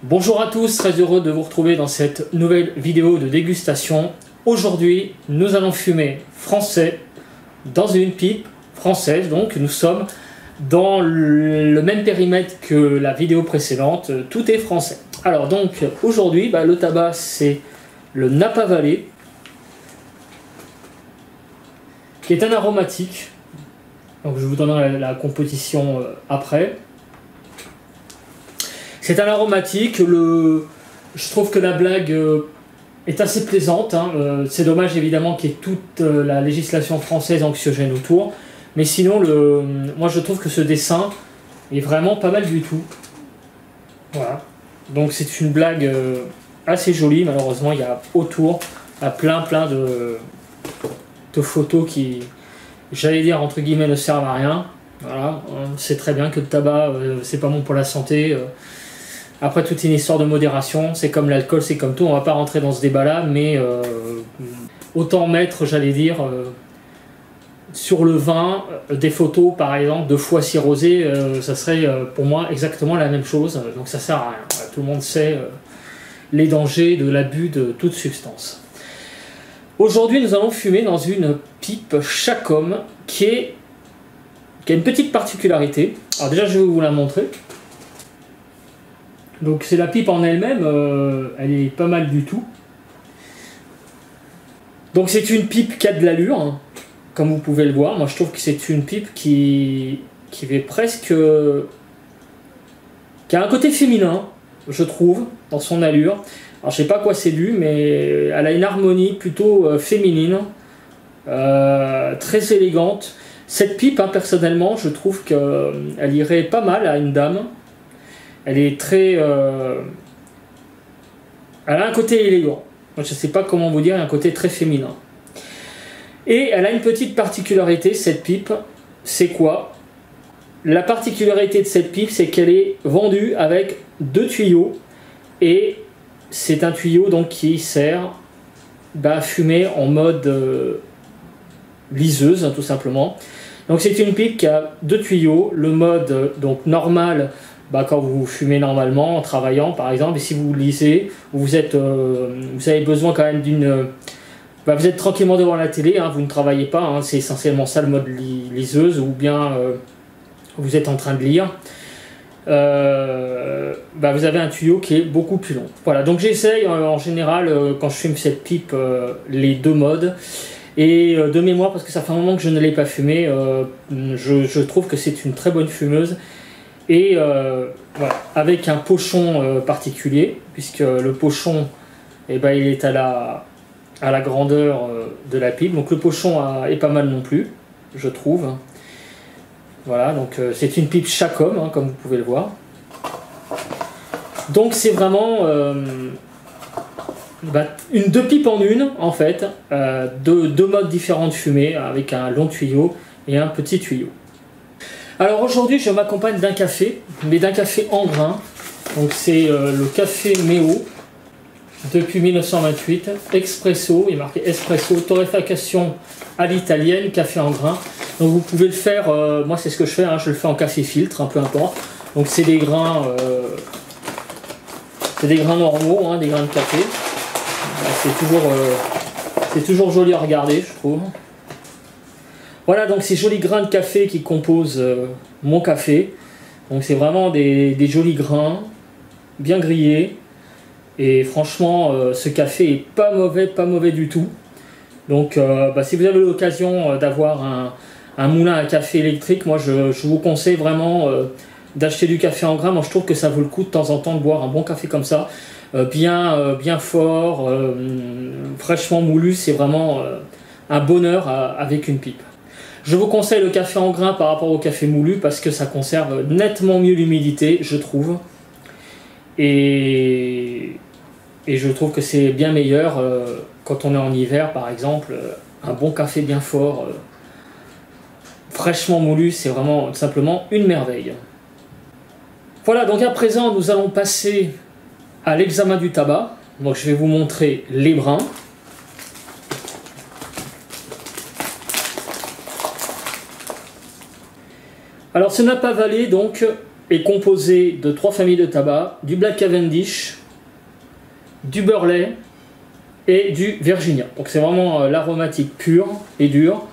Bonjour à tous, très heureux de vous retrouver dans cette nouvelle vidéo de dégustation. Aujourd'hui, nous allons fumer français dans une pipe française, donc nous sommes dans le même périmètre que la vidéo précédente, tout est français. Alors donc aujourd'hui, le tabac c'est le Napa Valley, qui est un aromatique. Donc je vous donnerai la composition après. C'est un aromatique, je trouve que la blague est assez plaisante, hein. C'est dommage évidemment qu'il y ait toute la législation française anxiogène autour, mais sinon moi je trouve que ce dessin est vraiment pas mal du tout. Voilà, donc c'est une blague assez jolie. Malheureusement il y a autour plein de photos qui, j'allais dire entre guillemets, ne servent à rien. Voilà, on sait très bien que le tabac c'est pas bon pour la santé. Après, toute une histoire de modération, c'est comme l'alcool, c'est comme tout, on va pas rentrer dans ce débat-là, mais autant mettre, j'allais dire, sur le vin, des photos, par exemple, de foie cirrhosé, ça serait pour moi exactement la même chose, donc ça sert à rien. Tout le monde sait les dangers de l'abus de toute substance. Aujourd'hui, nous allons fumer dans une pipe Chacom qui a une petite particularité. Alors déjà, je vais vous la montrer. Donc c'est la pipe en elle-même, elle est pas mal du tout. Donc c'est une pipe qui a de l'allure, hein, comme vous pouvez le voir. Moi je trouve que c'est une pipe qui fait presque... qui a un côté féminin, je trouve, dans son allure. Alors je sais pas à quoi c'est dû, mais elle a une harmonie plutôt féminine, très élégante. Cette pipe, hein, personnellement, je trouve qu'elle irait pas mal à une dame. Elle est très... elle a un côté élégant. Moi, je ne sais pas comment vous dire, un côté très féminin. Et elle a une petite particularité, cette pipe. C'est quoi? La particularité de cette pipe, c'est qu'elle est vendue avec 2 tuyaux. Et c'est un tuyau donc, qui sert à fumer en mode liseuse, hein, tout simplement. Donc c'est une pipe qui a 2 tuyaux. Le mode donc normal... quand vous fumez normalement en travaillant par exemple, et si vous lisez, vous avez besoin quand même d'une... vous êtes tranquillement devant la télé, hein, vous ne travaillez pas, hein, c'est essentiellement ça le mode liseuse, ou bien vous êtes en train de lire. Vous avez un tuyau qui est beaucoup plus long. Voilà, donc j'essaye en général quand je fume cette pipe les 2 modes. Et de mémoire, parce que ça fait un moment que je ne l'ai pas fumé, je trouve que c'est une très bonne fumeuse. Et voilà, avec un pochon particulier, puisque le pochon il est à la grandeur de la pipe, donc le pochon est pas mal non plus, je trouve. Voilà, donc c'est une pipe Chacom, hein, comme vous pouvez le voir. Donc c'est vraiment une 2 pipes en une, en fait, 2 modes différents de fumée, avec un long tuyau et un petit tuyau. Alors aujourd'hui je m'accompagne d'un café, mais d'un café en grains. Donc c'est le café Meo depuis 1928, Espresso, il est marqué Espresso, torréfaction à l'italienne, café en grains. Donc vous pouvez le faire, moi c'est ce que je fais, hein, je le fais en café filtre, peu importe. Donc c'est des grains normaux, hein, des grains de café. C'est toujours joli à regarder, je trouve. Voilà, donc ces jolis grains de café qui composent mon café. Donc c'est vraiment des jolis grains, bien grillés. Et franchement, ce café est pas mauvais du tout. Donc si vous avez l'occasion d'avoir un moulin à café électrique, moi je vous conseille vraiment d'acheter du café en grains. Moi je trouve que ça vaut le coup de temps en temps de boire un bon café comme ça. Bien fort, fraîchement moulu, c'est vraiment un bonheur avec une pipe. Je vous conseille le café en grains par rapport au café moulu parce que ça conserve nettement mieux l'humidité, je trouve. Et je trouve que c'est bien meilleur quand on est en hiver, par exemple. Un bon café bien fort, fraîchement moulu, c'est vraiment simplement une merveille. Voilà, donc à présent, nous allons passer à l'examen du tabac. Donc je vais vous montrer les brins. Alors ce Napa Valley, donc, est composé de 3 familles de tabac, du Black Cavendish, du Burley et du Virginia. Donc c'est vraiment l'aromatique pure et dure.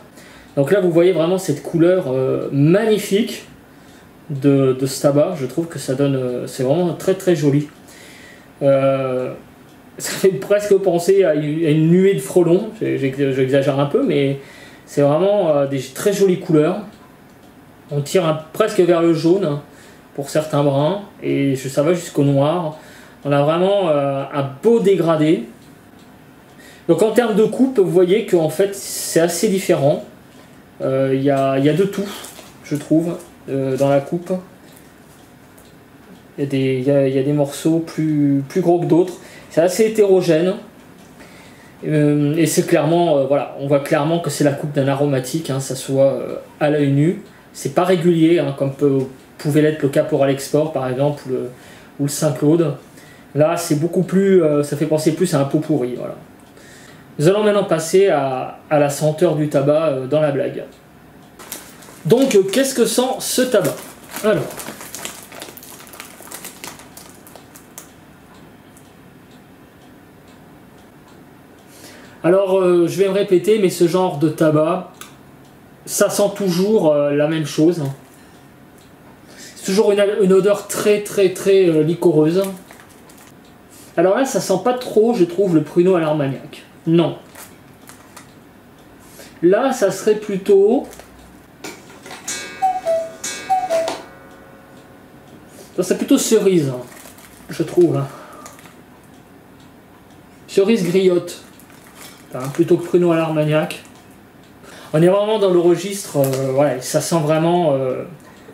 Donc là vous voyez vraiment cette couleur magnifique de ce tabac. Je trouve que ça donne, c'est vraiment très très joli. Ça fait presque penser à une nuée de frelons, j'exagère un peu, mais c'est vraiment des très jolies couleurs. On tire presque vers le jaune pour certains brins, et ça va jusqu'au noir. On a vraiment un beau dégradé. Donc en termes de coupe, vous voyez qu'en fait c'est assez différent. Il y a de tout, je trouve, dans la coupe. Il y a des morceaux plus gros que d'autres. C'est assez hétérogène. Et c'est clairement, voilà, on voit clairement que c'est la coupe d'un aromatique, hein, ça soit à l'œil nu. C'est pas régulier, hein, comme pouvait l'être le Caporal Export par exemple, ou le Saint-Claude. Là, c'est beaucoup plus, ça fait penser plus à un pot pourri. Voilà. Nous allons maintenant passer à la senteur du tabac dans la blague. Donc, qu'est-ce que sent ce tabac? Alors, je vais me répéter, mais ce genre de tabac, ça sent toujours la même chose. C'est toujours une odeur très très très liquoreuse. Alors là, ça sent pas trop, je trouve, le pruneau à l'armagnac. Non. Là, ça serait plutôt... ça serait plutôt cerise, je trouve. Cerise griotte. Plutôt que pruneau à l'armagnac. On est vraiment dans le registre, voilà, ça sent vraiment,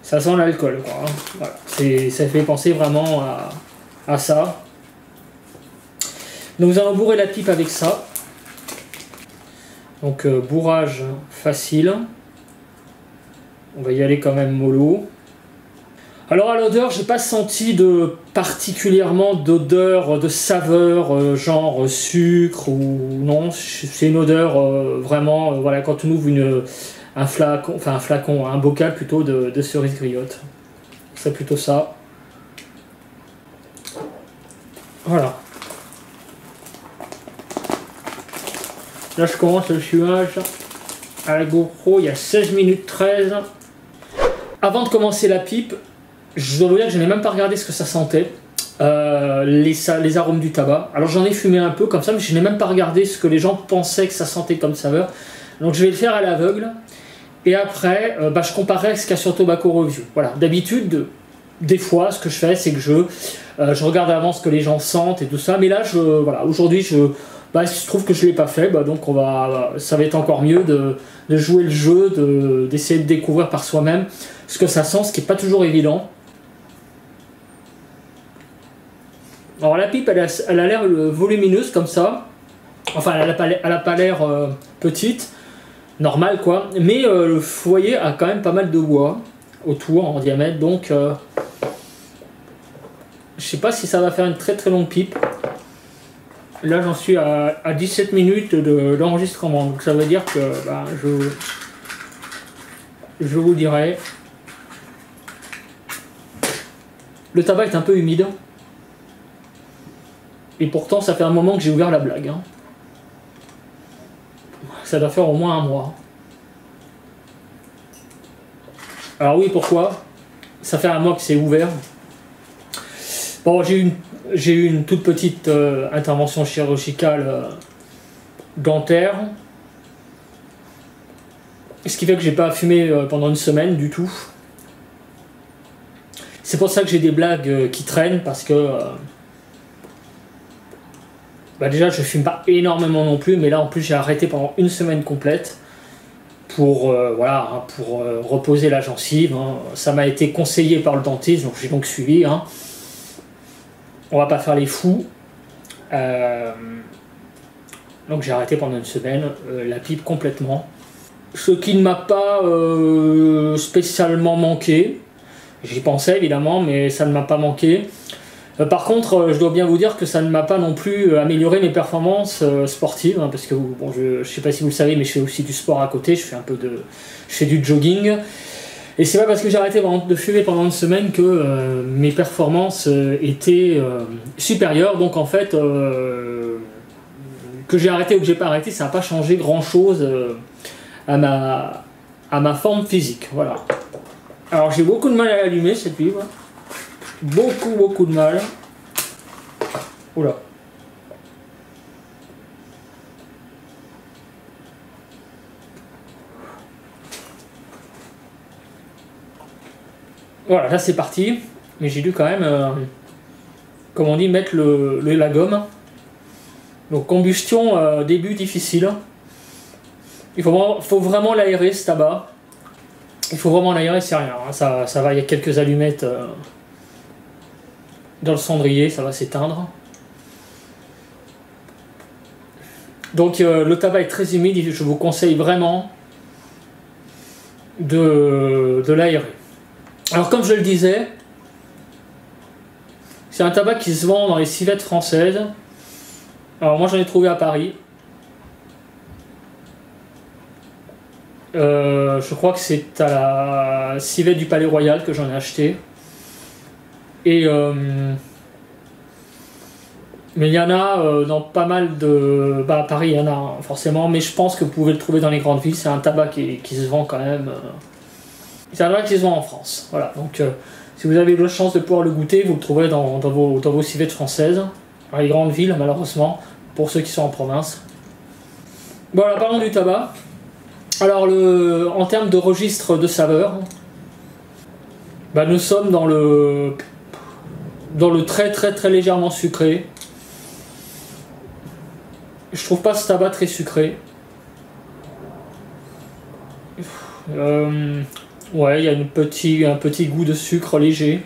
ça sent l'alcool, quoi. Hein. Voilà. Ça fait penser vraiment à ça. Donc nous allons bourrer la pipe avec ça. Donc bourrage facile. On va y aller quand même mollo. Alors à l'odeur, j'ai pas senti particulièrement d'odeur, de saveur, genre sucre ou non. C'est une odeur vraiment, voilà, quand on ouvre un flacon, un bocal plutôt de cerise griotte. C'est plutôt ça. Voilà. Là je commence le fumage à la GoPro, il y a 16 minutes 13. Avant de commencer la pipe, je dois vous dire que je n'ai même pas regardé ce que ça sentait, les arômes du tabac. Alors j'en ai fumé un peu comme ça, mais je n'ai même pas regardé ce que les gens pensaient que ça sentait comme saveur. Donc je vais le faire à l'aveugle. Et après, je comparerai avec ce qu'il y a sur Tobacco Review. Voilà. D'habitude, des fois, ce que je fais, c'est que je regarde avant ce que les gens sentent et tout ça. Mais là, voilà, aujourd'hui, il se trouve que je ne l'ai pas fait. Donc ça va être encore mieux de jouer le jeu, d'essayer de découvrir par soi-même ce que ça sent, ce qui n'est pas toujours évident. Alors la pipe, elle a l'air volumineuse comme ça. Enfin, elle n'a pas l'air petite, normale quoi. Mais le foyer a quand même pas mal de bois autour en diamètre. Donc, je sais pas si ça va faire une très très longue pipe. Là, j'en suis à 17 minutes de l'enregistrement. Donc ça veut dire que je vous dirai. Le tabac est un peu humide. Et pourtant, ça fait un moment que j'ai ouvert la blague. Hein. Ça doit faire au moins un mois. Alors oui, pourquoi? Ça fait un mois que c'est ouvert. Bon, j'ai eu une toute petite intervention chirurgicale dentaire. Ce qui fait que j'ai pas fumé pendant une semaine du tout. C'est pour ça que j'ai des blagues qui traînent, parce que... déjà je fume pas énormément non plus, mais là en plus j'ai arrêté pendant une semaine complète pour reposer la gencive. Hein. Ça m'a été conseillé par le dentiste, donc j'ai donc suivi. Hein. On va pas faire les fous. Donc j'ai arrêté pendant une semaine la pipe complètement. Ce qui ne m'a pas spécialement manqué. J'y pensais évidemment, mais ça ne m'a pas manqué. Par contre, je dois bien vous dire que ça ne m'a pas non plus amélioré mes performances sportives, hein, parce que bon, je ne sais pas si vous le savez, mais je fais aussi du sport à côté. Je fais du jogging. Et c'est pas parce que j'ai arrêté de fumer pendant une semaine que mes performances étaient supérieures. Donc en fait, que j'ai arrêté ou que j'ai pas arrêté, ça n'a pas changé grand chose à ma forme physique. Voilà. Alors j'ai beaucoup de mal à l'allumer cette pipe. Beaucoup de mal. Oula. Voilà, là c'est parti, mais j'ai dû quand même, comme on dit, mettre la gomme. Donc combustion, début difficile. Il faut vraiment l'aérer ce tabac. Il faut vraiment l'aérer, c'est rien. Hein. Ça va, il y a quelques allumettes dans le cendrier, ça va s'éteindre. Donc le tabac est très humide, je vous conseille vraiment de l'aérer. Alors comme je le disais, c'est un tabac qui se vend dans les civettes françaises. Alors moi j'en ai trouvé à Paris. Je crois que c'est à la civette du Palais Royal que j'en ai acheté. Et mais il y en a dans pas mal de... Bah à Paris il y en a hein, forcément, mais je pense que vous pouvez le trouver dans les grandes villes. C'est un tabac qui se vend quand même... C'est un tabac qui se vend en France. Voilà, donc si vous avez la chance de pouvoir le goûter, vous le trouverez dans vos civettes françaises. Dans les grandes villes malheureusement, pour ceux qui sont en province. Voilà, parlons du tabac. Alors en termes de registre de saveur, bah, nous sommes dans le très légèrement sucré. Je trouve pas ce tabac très sucré. Ouais, il y a un petit goût de sucre léger.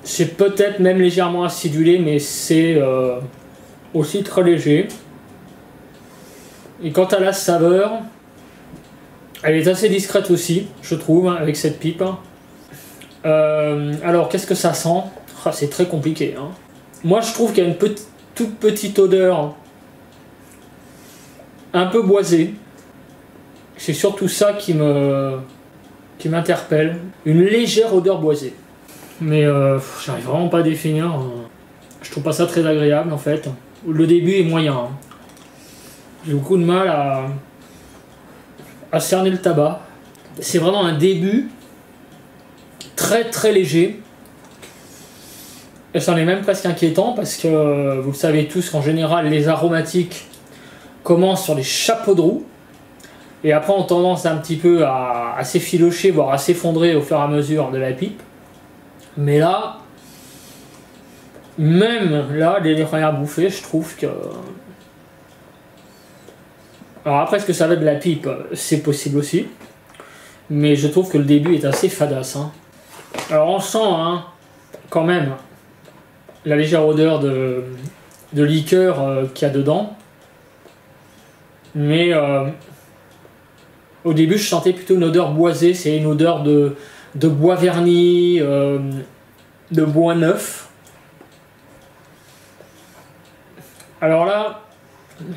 C'est peut-être même légèrement acidulé, mais c'est aussi très léger. Et quant à la saveur, elle est assez discrète aussi, je trouve, hein, avec cette pipe. Alors, qu'est-ce que ça sent? Ah, c'est très compliqué. Hein. Moi, je trouve qu'il y a une toute petite odeur un peu boisée. C'est surtout ça qui m'interpelle. Une légère odeur boisée. Mais j'arrive vraiment pas à définir. Je trouve pas ça très agréable en fait. Le début est moyen. Hein. J'ai beaucoup de mal à cerner le tabac. C'est vraiment un début très léger. Et c'en est même presque inquiétant parce que vous le savez tous qu'en général les aromatiques commencent sur les chapeaux de roue et après ont tendance un petit peu à s'effilocher, voire à s'effondrer au fur et à mesure de la pipe. Mais là, même là, dès les premières bouffées, je trouve que... Alors après, est-ce que ça va de la pipe? C'est possible aussi. Mais je trouve que le début est assez fadasse. Hein. Alors on sent hein, quand même la légère odeur de liqueur qu'il y a dedans. Mais au début, je sentais plutôt une odeur boisée. C'est une odeur de bois verni, de bois neuf. Alors là,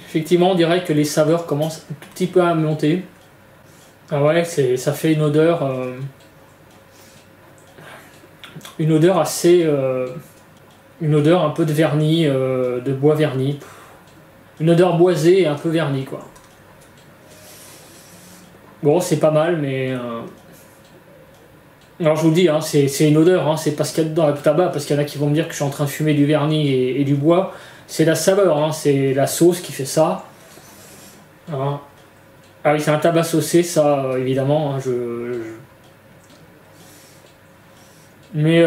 effectivement, on dirait que les saveurs commencent un tout petit peu à monter. Ah ouais, ça fait une odeur assez... une odeur un peu de vernis, de bois verni. Une odeur boisée et un peu verni, quoi. Bon, c'est pas mal, mais... Alors je vous le dis, hein, c'est une odeur, hein, c'est pas ce qu'il y a dedans avec le tabac, parce qu'il y en a qui vont me dire que je suis en train de fumer du vernis et du bois. C'est la saveur, hein, c'est la sauce qui fait ça. Hein. Ah oui, c'est un tabac saucé, ça, évidemment. Hein, Mais...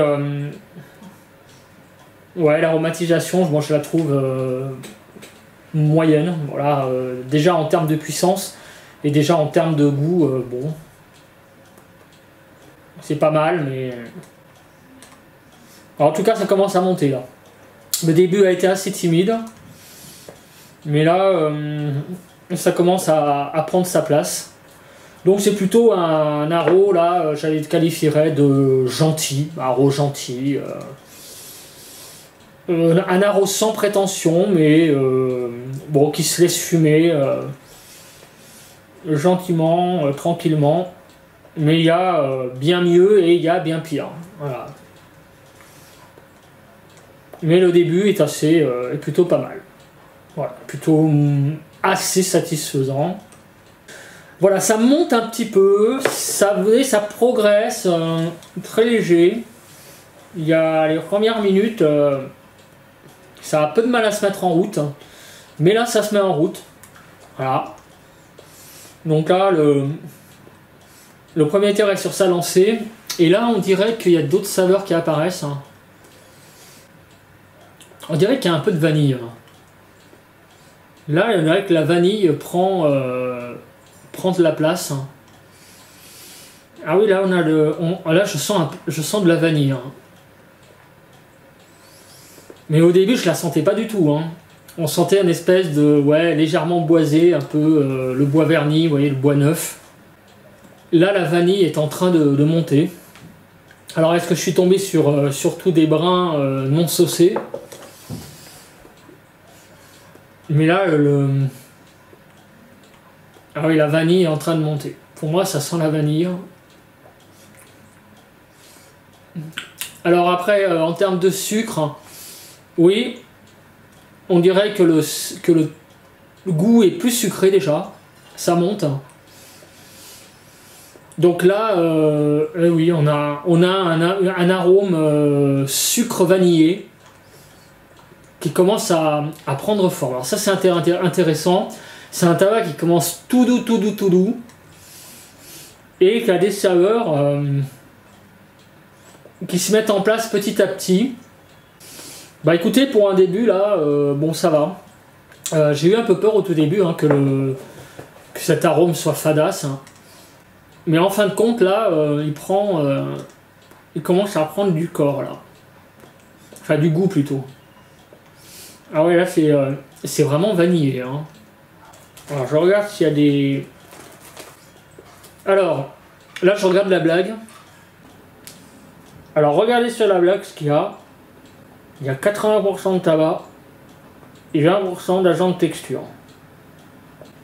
ouais, l'aromatisation, moi je la trouve moyenne. Voilà, déjà en termes de puissance et déjà en termes de goût, bon... C'est pas mal, mais... Alors, en tout cas, ça commence à monter, là. Le début a été assez timide. Mais là, ça commence à prendre sa place. Donc, c'est plutôt un haro, là, j'allais le qualifierais de gentil. Haro gentil. Un haro sans prétention, mais bon, qui se laisse fumer gentiment, tranquillement. Mais il y a bien mieux et il y a bien pire. Voilà. Mais le début est est plutôt pas mal. Voilà, plutôt assez satisfaisant. Voilà, ça monte un petit peu, ça, vous voyez, ça progresse, très léger. Il y a les premières minutes, ça a peu de mal à se mettre en route, mais là ça se met en route. Voilà. Donc là, le premier tiers est sur sa lancée, et là on dirait qu'il y a d'autres saveurs qui apparaissent. On dirait qu'il y a un peu de vanille. Là, il y a que la vanille prend de la place. Ah oui, là on a là je sens de la vanille. Mais au début, je la sentais pas du tout. On sentait une espèce de légèrement boisé, un peu le bois verni, vous voyez, le bois neuf. Là, la vanille est en train de monter. Alors, est-ce que je suis tombé sur surtout des brins non saucés? Mais là, ah oui, la vanille est en train de monter. Pour moi, ça sent la vanille. Alors après, en termes de sucre, oui, on dirait que le goût est plus sucré déjà. Ça monte. Donc là, oui, on a un arôme sucre vanillé qui commence à prendre forme. Alors ça, c'est intéressant. C'est un tabac qui commence tout doux, et qui a des saveurs qui se mettent en place petit à petit. Bah écoutez, pour un début là, bon, ça va. J'ai eu un peu peur au tout début que cet arôme soit fadasse. Mais en fin de compte là, il commence à prendre du corps là. Enfin du goût plutôt. Ah ouais, là c'est vraiment vanillé. Alors je regarde s'il y a des... Alors, là je regarde la blague. Alors regardez sur la blague ce qu'il y a. Il y a 80% de tabac et 20% d'agent de texture.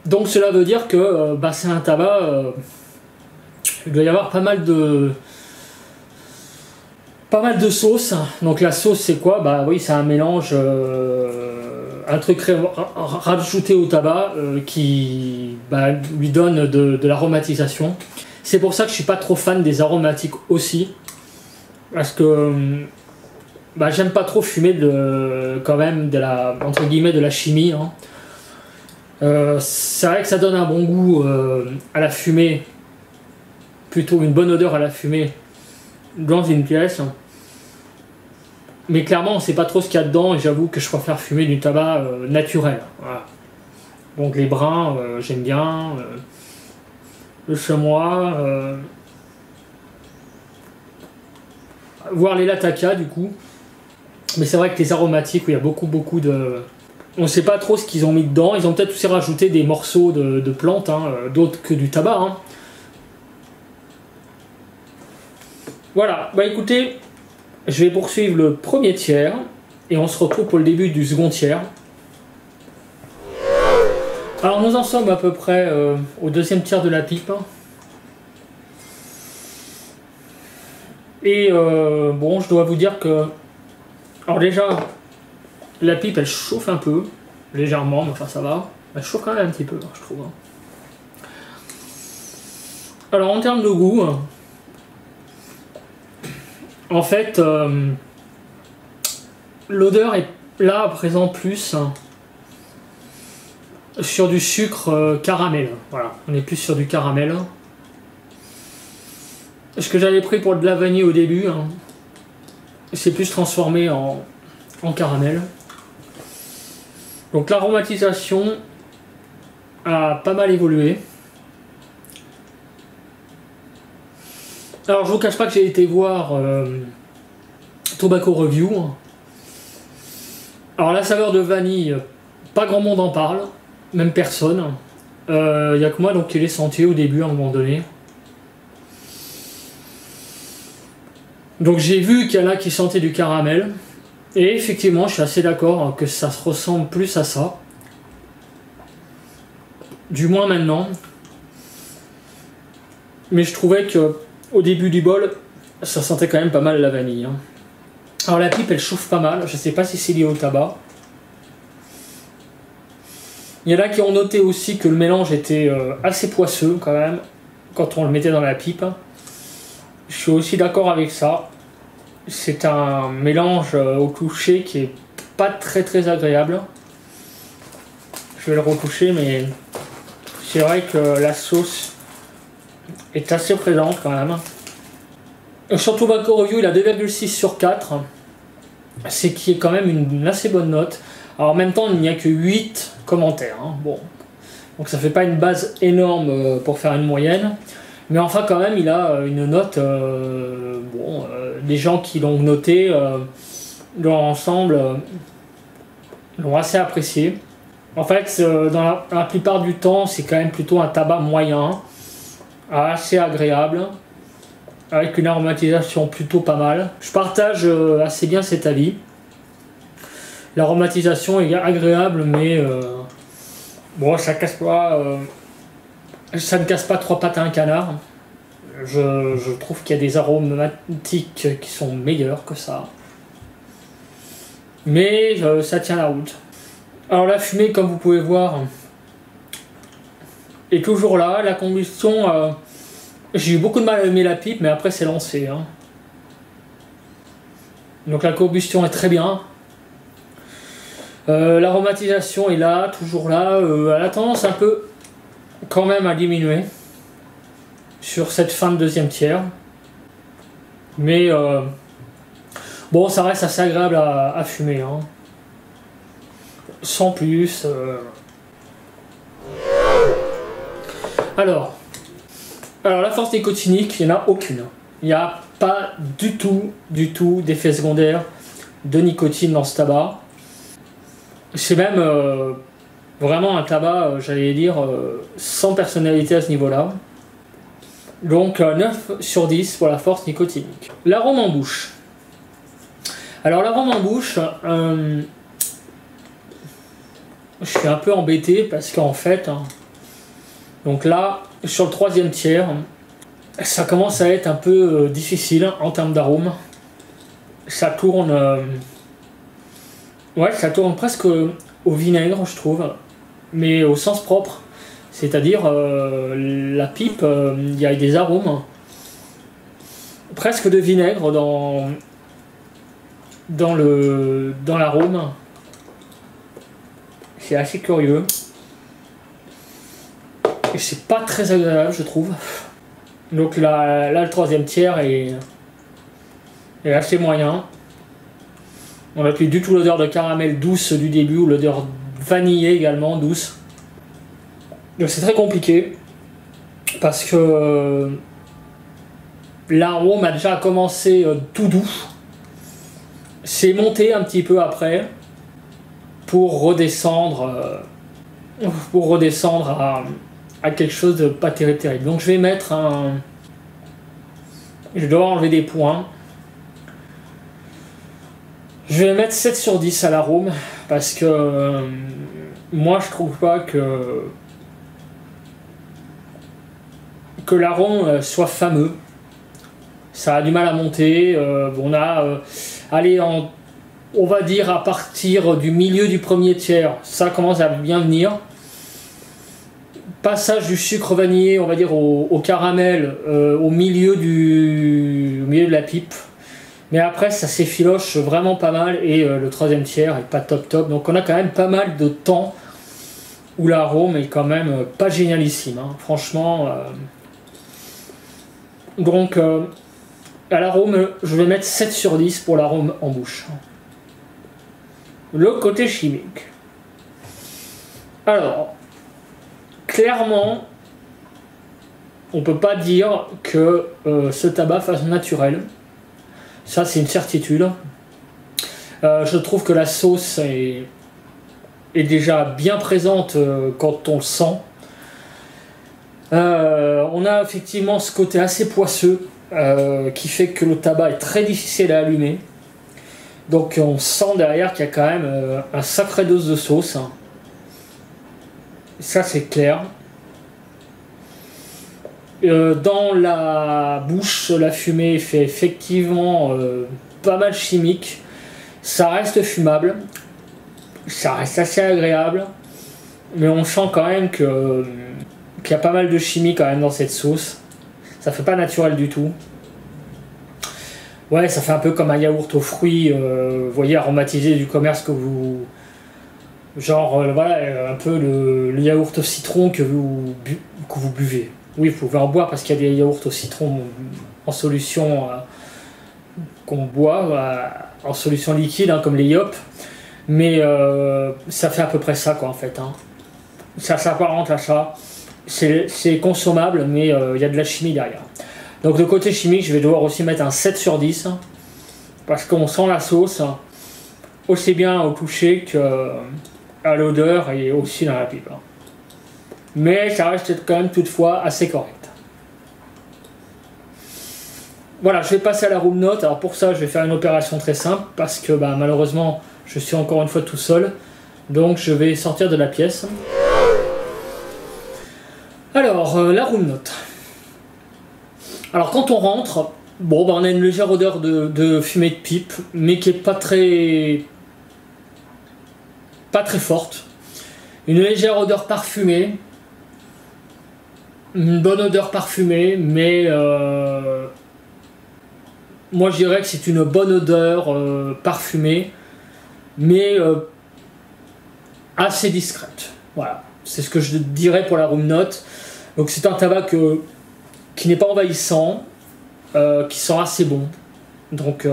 Donc cela veut dire que c'est un tabac... il doit y avoir pas mal de sauce. Donc la sauce c'est quoi? Bah oui, c'est un mélange, un truc rajouté au tabac qui lui donne de l'aromatisation. C'est pour ça que je suis pas trop fan des aromatiques aussi, parce que j'aime pas trop fumer quand même entre guillemets de la chimie. C'est vrai que ça donne un bon goût à la fumée, plutôt une bonne odeur à la fumée dans une pièce. Mais clairement on sait pas trop ce qu'il y a dedans, et j'avoue que je préfère fumer du tabac naturel. Voilà. Donc les brins, j'aime bien, le chamois, voire les latakia du coup. Mais c'est vrai que les aromatiques, où il y a beaucoup de... On sait pas trop ce qu'ils ont mis dedans. Ils ont peut-être aussi rajouté des morceaux de plantes, d'autres que du tabac. Voilà, bah écoutez, je vais poursuivre le premier tiers et on se retrouve pour le début du second tiers. Alors nous en sommes à peu près au deuxième tiers de la pipe. Et bon, je dois vous dire que... Alors déjà, la pipe elle chauffe un peu, légèrement, mais enfin ça va. Elle chauffe quand même un petit peu, je trouve. Alors en termes de goût... En fait, l'odeur est là à présent plus sur du sucre caramel. Voilà, on est plus sur du caramel. Ce que j'avais pris pour de la vanille au début, c'est plus transformé en caramel. Donc l'aromatisation a pas mal évolué. Alors je vous cache pas que j'ai été voir Tobacco Review. Alors la saveur de vanille, pas grand monde en parle, même personne. Il n'y a que moi donc qui l'ai senti au début à un moment donné. Donc j'ai vu qu'il y en a qui sentaient du caramel. Et effectivement je suis assez d'accord que ça se ressemble plus à ça. Du moins maintenant. Mais je trouvais que au début du bol, ça sentait quand même pas mal la vanille. Hein. Alors la pipe, elle chauffe pas mal. Je sais pas si c'est lié au tabac. Il y en a qui ont noté aussi que le mélange était assez poisseux quand même, quand on le mettait dans la pipe. Je suis aussi d'accord avec ça. C'est un mélange au toucher qui est pas très agréable. Je vais le retoucher, mais c'est vrai que la sauce est assez présente quand même. Sur Tobacco Review, il a 2,6 sur 4. C'est qui est quand même une assez bonne note. Alors en même temps, il n'y a que 8 commentaires. Hein. Bon. Donc ça fait pas une base énorme pour faire une moyenne. Mais enfin quand même, il a une note... les gens qui l'ont noté, dans l'ensemble, l'ont assez apprécié. En fait, dans la plupart du temps, c'est quand même plutôt un tabac moyen, assez agréable, avec une aromatisation plutôt pas mal. Je partage assez bien cet avis. L'aromatisation est agréable, mais bon, ça casse pas, ça ne casse pas trois pattes à un canard. Je trouve qu'il y a des aromatiques qui sont meilleurs que ça. Mais ça tient la route. Alors la fumée, comme vous pouvez voir, est toujours là. La combustion, j'ai eu beaucoup de mal à allumer la pipe, mais après c'est lancé. Hein. Donc la combustion est très bien. L'aromatisation est là, toujours là. Elle a tendance un peu quand même à diminuer sur cette fin de deuxième tiers. Mais bon, ça reste assez agréable à fumer. Hein. Sans plus. Alors la force nicotinique, il n'y en a aucune. Il n'y a pas du tout d'effet secondaire de nicotine dans ce tabac. C'est même vraiment un tabac, j'allais dire, sans personnalité à ce niveau-là. Donc 9 sur 10 pour la force nicotinique. L'arôme en bouche. Alors l'arôme en bouche, je suis un peu embêté parce qu'en fait, donc là, sur le troisième tiers, ça commence à être un peu difficile en termes d'arôme. Ça tourne, ouais, ça tourne presque au vinaigre, je trouve, mais au sens propre. C'est-à-dire, la pipe, il y a des arômes presque de vinaigre dans l'arôme. C'est assez curieux. Et c'est pas très agréable, je trouve. Donc là le troisième tiers est assez moyen. On n'a plus du tout l'odeur de caramel douce du début, ou l'odeur vanillée également douce. Donc c'est très compliqué. Parce que l'arôme a déjà commencé tout doux. C'est monté un petit peu après. Pour redescendre à quelque chose de pas terrible. Donc je vais mettre un... Je dois enlever des points. Je vais mettre 7 sur 10 à l'arôme, parce que moi je trouve pas que l'arôme soit fameux. Ça a du mal à monter. On a... on va dire à partir du milieu du premier tiers, ça commence à bien venir. Passage du sucre vanillé, on va dire au caramel, au milieu de la pipe. Mais après, ça s'effiloche vraiment pas mal et le troisième tiers est pas top. Donc on a quand même pas mal de temps où l'arôme est quand même pas génialissime. Hein. Franchement. Donc à l'arôme, je vais mettre 7 sur 10 pour l'arôme en bouche. Le côté chimique. Alors, clairement, on peut pas dire que ce tabac fasse naturel. Ça, c'est une certitude. Je trouve que la sauce est déjà bien présente quand on le sent. On a effectivement ce côté assez poisseux qui fait que le tabac est très difficile à allumer. Donc on sent derrière qu'il y a quand même un sacré dose de sauce. Ça c'est clair. Dans la bouche, la fumée fait effectivement pas mal chimique. Ça reste fumable, ça reste assez agréable, mais on sent quand même qu'il y a pas mal de chimie quand même dans cette sauce. Ça fait pas naturel du tout. Ouais, ça fait un peu comme un yaourt aux fruits, vous voyez, aromatisé du commerce que vous... Genre, voilà, un peu le yaourt au citron que vous buvez. Oui, vous pouvez en boire parce qu'il y a des yaourts au citron en solution qu'on boit, en solution liquide, hein, comme les Yop. Mais ça fait à peu près ça, quoi, en fait. Hein. Ça s'apparente à ça. C'est consommable, mais il y a de la chimie derrière. Donc, de côté chimique, je vais devoir aussi mettre un 7 sur 10. Parce qu'on sent la sauce, aussi bien au toucher qu'à l'odeur et aussi dans la pipe. Mais ça reste quand même toutefois assez correct. Voilà, je vais passer à la room note. Alors pour ça, je vais faire une opération très simple parce que malheureusement, je suis encore une fois tout seul. Donc je vais sortir de la pièce. Alors, la room note. Alors quand on rentre, bon, on a une légère odeur de fumée de pipe, mais qui est pas très forte. Une légère odeur parfumée. Une bonne odeur parfumée, mais moi je dirais que c'est une bonne odeur parfumée, mais assez discrète. Voilà, c'est ce que je dirais pour la room note. Donc c'est un tabac qui n'est pas envahissant, qui sent assez bon. Donc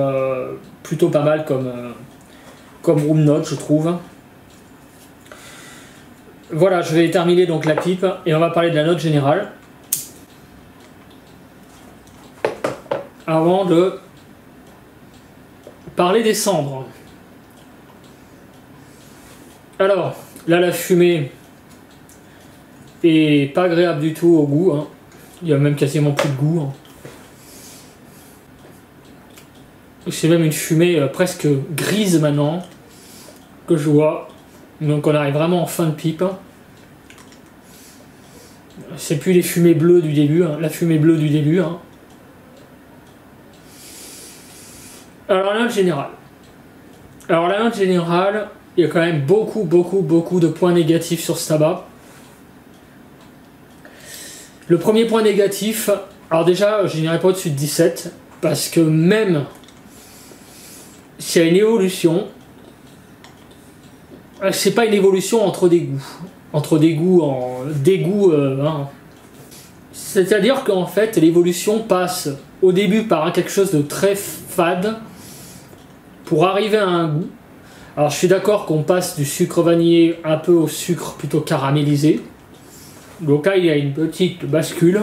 plutôt pas mal comme room note, je trouve. Voilà, je vais terminer donc la pipe et on va parler de la note générale. Avant de parler des cendres. Alors, là la fumée est pas agréable du tout au goût. Hein. Il n'y a même quasiment plus de goût. Hein. C'est même une fumée presque grise maintenant que je vois. Donc on arrive vraiment en fin de pipe. C'est plus les fumées bleues du début, hein, la fumée bleue du début. Hein. Alors la note générale. Alors la note générale, il y a quand même beaucoup de points négatifs sur ce tabac. Le premier point négatif, alors déjà je n'irai pas au-dessus de 17, parce que même s'il y a une évolution, c'est pas une évolution entre des goûts. Entre des goûts hein. C'est-à-dire qu'en fait l'évolution passe au début par quelque chose de très fade pour arriver à un goût. Alors je suis d'accord qu'on passe du sucre vanillé un peu au sucre plutôt caramélisé. Donc là il y a une petite bascule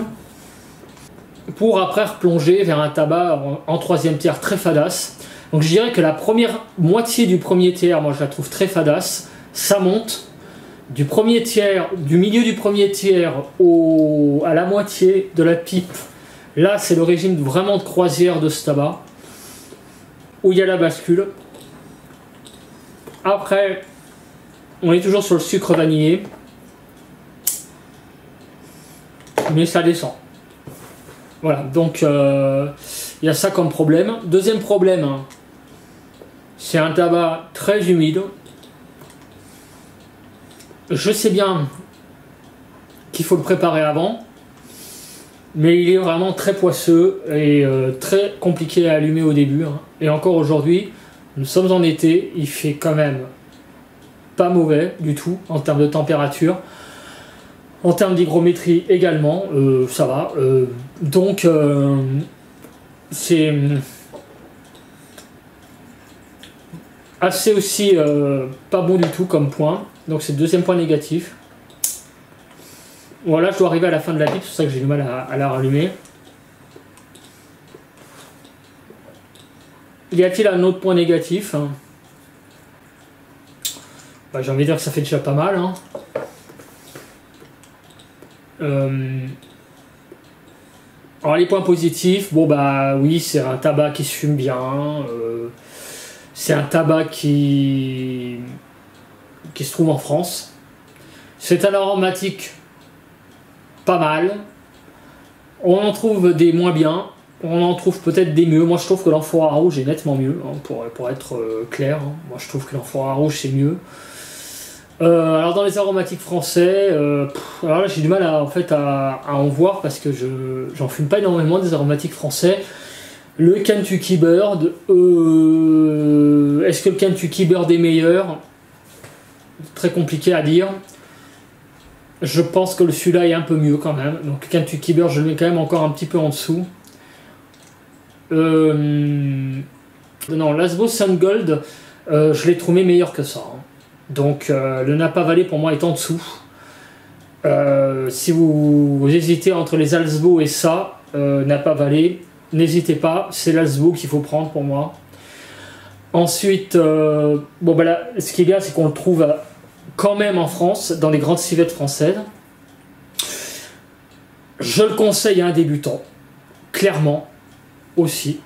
pour après replonger vers un tabac en troisième tiers très fadasse. Donc je dirais que la première moitié du premier tiers, moi je la trouve très fadasse. Ça monte du premier tiers, du milieu du premier tiers à la moitié de la pipe. Là c'est le régime vraiment de croisière de ce tabac où il y a la bascule. Après on est toujours sur le sucre vanillé, mais ça descend. Voilà, donc il y a ça comme problème. Deuxième problème, hein, c'est un tabac très humide. Je sais bien qu'il faut le préparer avant, mais il est vraiment très poisseux et très compliqué à allumer au début. Hein. Et encore aujourd'hui, nous sommes en été, il fait quand même pas mauvais du tout en termes de température. En termes d'hygrométrie également, ça va. Donc, c'est assez aussi pas bon du tout comme point. Donc, c'est le deuxième point négatif. Voilà, je dois arriver à la fin de la pipe, c'est pour ça que j'ai du mal à la rallumer. Y a-t-il un autre point négatif? Bah, j'ai envie de dire que ça fait déjà pas mal. Hein. Alors les points positifs, bon bah oui, c'est un tabac qui se fume bien, c'est un tabac qui se trouve en France, c'est un aromatique pas mal, On en trouve des moins bien, on en trouve peut-être des mieux. Moi je trouve que l'amphora rouge est nettement mieux, hein, pour être clair. Hein. Moi je trouve que l'amphora rouge c'est mieux. Alors dans les aromatiques français, alors là j'ai du mal en fait à en voir parce que j'en fume pas énormément des aromatiques français. Le Kentucky Bird, est-ce que le Kentucky Bird est meilleur? Très compliqué à dire. Je pense que celui-là est un peu mieux quand même. Donc le Kentucky Bird, je le mets quand même encore un petit peu en dessous. Non, l'Asbo Sun Gold, je l'ai trouvé meilleur que ça. Hein. Donc le Napa Valley pour moi est en dessous. Si vous hésitez entre les Alsbo et ça, Napa Valley, n'hésitez pas, c'est l'Alsbo qu'il faut prendre pour moi. Ensuite, bon, bah là, ce qui est bien, c'est qu'on le trouve quand même en France, dans les grandes civettes françaises. Je le conseille à un débutant, clairement, aussi.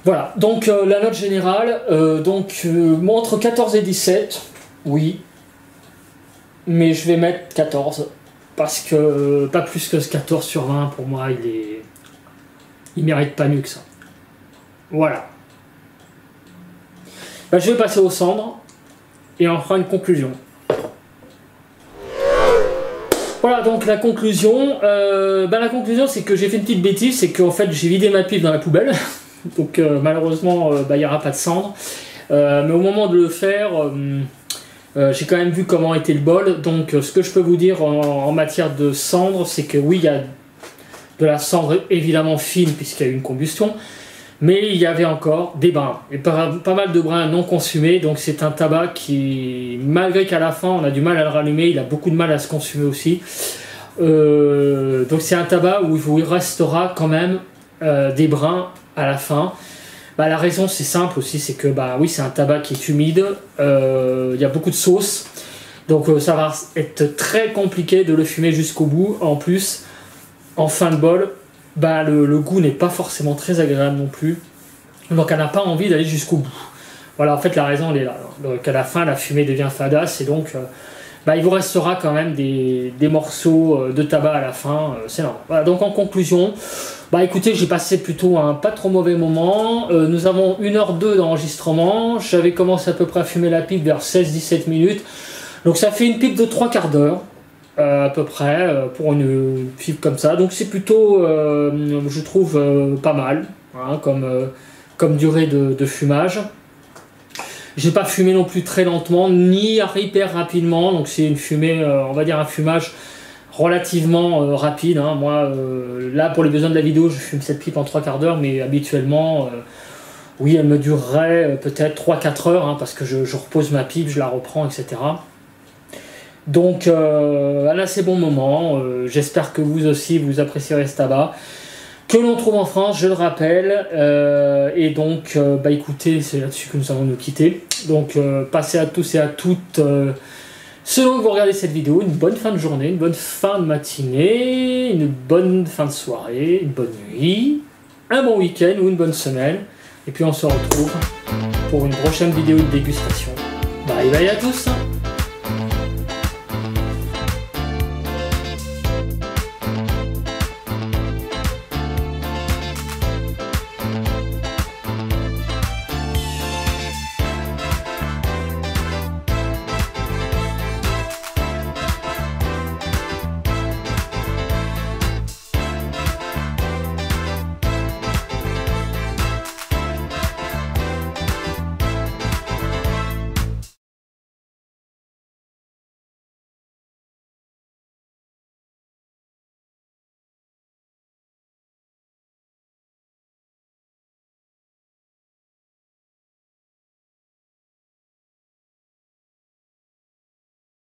Voilà, donc la note générale, moi entre 14 et 17, oui, mais je vais mettre 14, parce que pas plus que ce 14 sur 20, pour moi, il mérite pas mieux que ça. Voilà. Bah, je vais passer aux cendres, et on fera une conclusion. Voilà, donc la conclusion, la conclusion c'est que j'ai fait une petite bêtise, c'est qu'en fait j'ai vidé ma pipe dans la poubelle. Donc malheureusement il n'y aura pas de cendre, mais au moment de le faire j'ai quand même vu comment était le bol. Donc ce que je peux vous dire en matière de cendre, c'est que oui, il y a de la cendre évidemment fine puisqu'il y a eu une combustion, mais il y avait encore des brins, et pas mal de brins non consumés. Donc c'est un tabac qui, malgré qu'à la fin on a du mal à le rallumer, il a beaucoup de mal à se consumer aussi. Donc c'est un tabac où il vous restera quand même des brins à la fin. La raison c'est simple aussi, c'est que oui, c'est un tabac qui est humide, il y a beaucoup de sauce, donc ça va être très compliqué de le fumer jusqu'au bout. En plus, en fin de bol, le goût n'est pas forcément très agréable non plus, donc on n'a pas envie d'aller jusqu'au bout. Voilà, en fait la raison elle est là. Donc à la fin la fumée devient fadasse, et donc il vous restera quand même des morceaux de tabac à la fin, c'est normal. Voilà, donc en conclusion, écoutez, j'ai passé plutôt un pas trop mauvais moment. Nous avons 1h02 d'enregistrement. J'avais commencé à peu près à fumer la pipe vers 16-17 minutes. Donc ça fait une pipe de 3/4 d'heure, à peu près, pour une pipe comme ça. Donc c'est plutôt, je trouve, pas mal, hein, comme durée de fumage. J'ai pas fumé non plus très lentement, ni hyper rapidement. Donc c'est une fumée, on va dire un fumage relativement rapide, hein. Moi là pour les besoins de la vidéo je fume cette pipe en 3/4 d'heure, mais habituellement oui elle me durerait peut-être 3-4 heures, hein, parce que je repose ma pipe, je la reprends, etc. Donc un assez bon moment. J'espère que vous aussi vous apprécierez ce tabac que l'on trouve en France, je le rappelle, et donc écoutez, c'est là-dessus que nous allons nous quitter. Donc passez à tous et à toutes, selon que vous regardez cette vidéo, une bonne fin de journée, une bonne fin de matinée, une bonne fin de soirée, une bonne nuit, un bon week-end ou une bonne semaine. Et puis on se retrouve pour une prochaine vidéo de dégustation. Bye bye à tous!